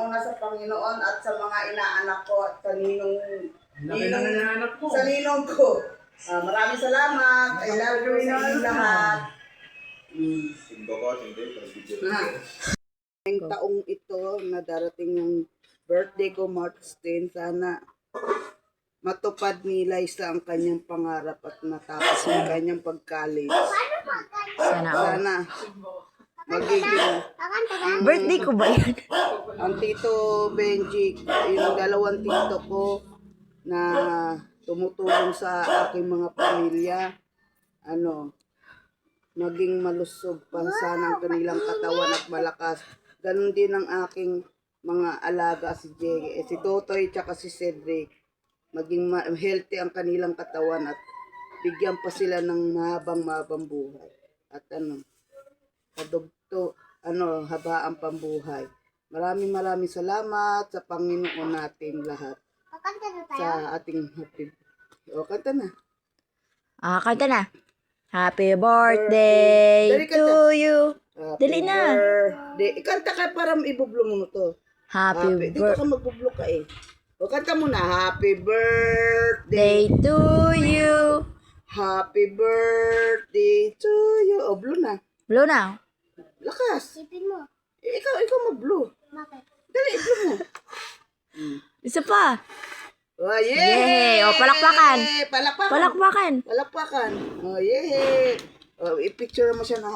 muna sa Panginoon at sa mga inaanak ko at sa Anak ko. sa ninong ko. Maraming salamat. I love you sa inyong lahat. Ngayong taong ito na darating yung birthday ko, March 10, sana matupad ni Liza ang kanyang pangarap at matapos ang kanyang pag-college. Sana magiging Birthday ko ba yan? ang Tito Benji, yung dalawang tito ko na tumutulong sa aking mga pamilya, maging malusog pa sana ang kanilang katawan at malakas. Ganon din ang aking mga alaga, si Jay, si Totoy, tsaka si Cedric. Maging healthy ang kanilang katawan at bigyan pa sila ng mahabang buhay. At kadugto, haba ang pambuhay. Maraming salamat sa Panginoon natin lahat. Sa ating happy. Kanta na. Kanta na. Happy birthday Dali, kanta. to you. Dali Happy na. birthday. Ikanta ka para ibublo mo to. Happy Dito ka magbublo ka eh. Kanta mo na. Happy birthday. birthday to you. Happy birthday to you. Blow na. Blow na. Lakas. Sipin mo. Ikaw mag-blow. Bakit? Dali, blow mo. Isa pa. Oh, yay! Yay! Palakpakan. Palakpakan. Palakpakan. Palakpakan. Oh, yay! Oh, i-picture mo siya na